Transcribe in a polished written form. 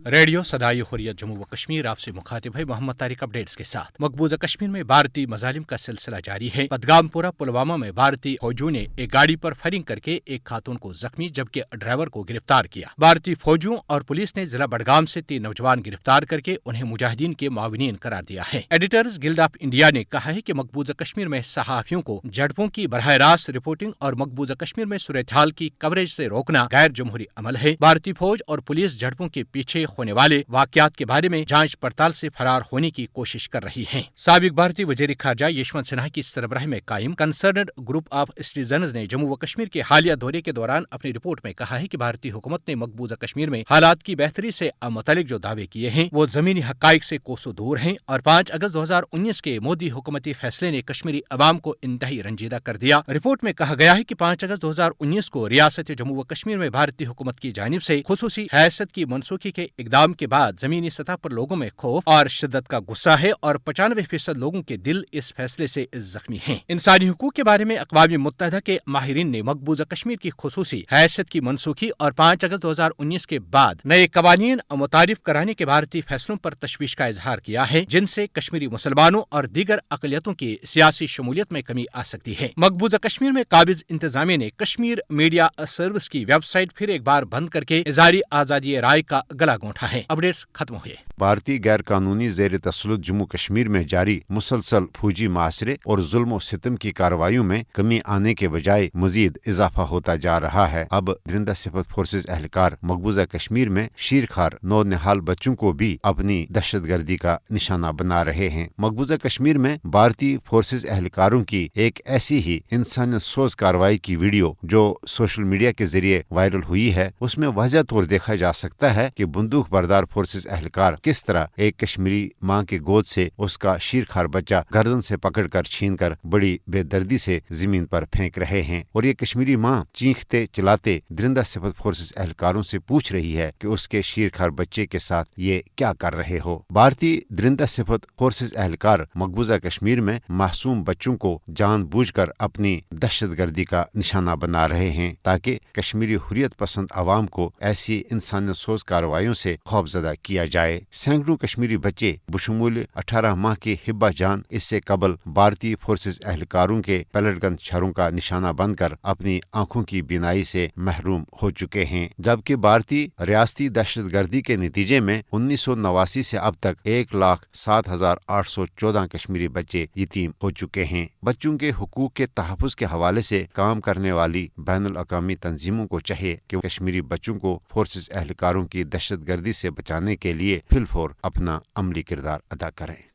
Radio صدائے حریت جموں و کشمیر آپ سے مخاطب ہے محمد طارق اپڈیٹس کے ساتھ۔ مقبوضہ کشمیر میں بھارتی مظالم کا سلسلہ جاری ہے۔ بدگام پورہ پلوامہ میں بھارتی فوجیوں نے ایک گاڑی پر فائرنگ کر کے ایک خاتون کو زخمی جبکہ ڈرائیور کو گرفتار کیا۔ بھارتی فوجیوں اور پولیس نے ضلع بڈگام سے 3 نوجوان گرفتار کر کے انہیں مجاہدین کے معاونین قرار دیا ہے۔ ایڈیٹرز گلڈ آف انڈیا نے کہا ہے کہ مقبوضہ کشمیر میں صحافیوں کو جھڑپوں کی براہ راست رپورٹنگ اور مقبوضہ کشمیر میں صورتحال کی کوریج سے روکنا غیر جمہوری عمل ہے۔ بھارتی فوج اور پولیس جھڑپوں کے پیچھے ہونے والے واقعات کے بارے میں جانچ پڑتال سے فرار ہونے کی کوشش کر رہی ہیں۔ سابق بھارتی وزیر خارجہ یشونت سنہا کی سربراہی میں قائم کنسرنڈ گروپ آف سٹیزنز نے جموں و کشمیر کے حالیہ دورے کے دوران اپنی رپورٹ میں کہا ہے کہ بھارتی حکومت نے مقبوضہ کشمیر میں حالات کی بہتری سے متعلق جو دعوے کیے ہیں وہ زمینی حقائق سے کوسوں دور ہیں اور 5 اگست 2019 کے مودی حکومتی فیصلے نے کشمیری عوام کو انتہائی رنجیدہ کر دیا۔ رپورٹ میں کہا گیا ہے کہ 5 اگست 2019 کو ریاست جموں و کشمیر میں بھارتی حکومت کی جانب سے خصوصی حیثیت کی منسوخی کے اقدام کے بعد زمینی سطح پر لوگوں میں خوف اور شدت کا غصہ ہے اور 95% لوگوں کے دل اس فیصلے سے زخمی ہیں۔ انسانی حقوق کے بارے میں اقوام متحدہ کے ماہرین نے مقبوضہ کشمیر کی خصوصی حیثیت کی منسوخی اور 5 اگست 2019 کے بعد نئے قوانین متعارف کرانے کے بھارتی فیصلوں پر تشویش کا اظہار کیا ہے جن سے کشمیری مسلمانوں اور دیگر اقلیتوں کی سیاسی شمولیت میں کمی آ سکتی ہے۔ مقبوضہ کشمیر میں قابض انتظامیہ نے کشمیر میڈیا سروس کی ویب سائٹ پھر ایک بار بند کر کے اظہاری آزادی رائے کا گلا گھونٹا ہے۔ اپڈیٹس ختم ہوئے۔ بھارتی غیر قانونی زیر تسلط جموں کشمیر میں جاری مسلسل فوجی محاصرے اور ظلم و ستم کی کارروائیوں میں کمی آنے کے بجائے مزید اضافہ ہوتا جا رہا ہے۔ اب درندہ صفت فورسز اہلکار مقبوضہ کشمیر میں شیرخوار نو نہال بچوں کو بھی اپنی دہشت گردی کا نشانہ بنا رہے ہیں۔ مقبوضہ کشمیر میں بھارتی فورسز اہلکاروں کی ایک ایسی ہی انسانیت سوز کارروائی کی ویڈیو جو سوشل میڈیا کے ذریعے وائرل ہوئی ہے اس میں واضح طور دیکھا جا سکتا ہے کہ بندوق بردار فورسز اہلکار کس طرح ایک کشمیری ماں کے گود سے اس کا شیرخوار بچہ گردن سے پکڑ کر چھین کر بڑی بے دردی سے زمین پر پھینک رہے ہیں اور یہ کشمیری ماں چیختے چلاتے درندہ صفت فورسز اہلکاروں سے پوچھ رہی ہے کہ اس کے شیرخوار بچے کے ساتھ یہ کیا کر رہے ہو۔ بھارتی درندہ صفت فورسز اہلکار مقبوضہ کشمیر میں معصوم بچوں کو جان بوجھ کر اپنی دہشت گردی کا نشانہ بنا رہے ہیں تاکہ کشمیری حریت پسند عوام کو ایسی انسانیت سوز کارروائیوں سے خوفزدہ کیا جائے۔ سینکڑوں کشمیری بچے بشمول 18 ماہ کی ہبہ جان اس سے قبل بھارتی فورسز اہلکاروں کے پیلٹ گن چھروں کا نشانہ بن کر اپنی آنکھوں کی بینائی سے محروم ہو چکے ہیں، جبکہ بھارتی ریاستی دہشت گردی کے نتیجے میں 1989 سے اب تک 1,07,814 کشمیری بچے یتیم ہو چکے ہیں۔ بچوں کے حقوق کے تحفظ کے حوالے سے کام کرنے والی بین الاقوامی تنظیموں کو چاہیے کہ کشمیری بچوں کو فورسز اہلکاروں کی دہشت گردی سے بچانے کے لیے فی الفور اپنا عملی کردار ادا کریں۔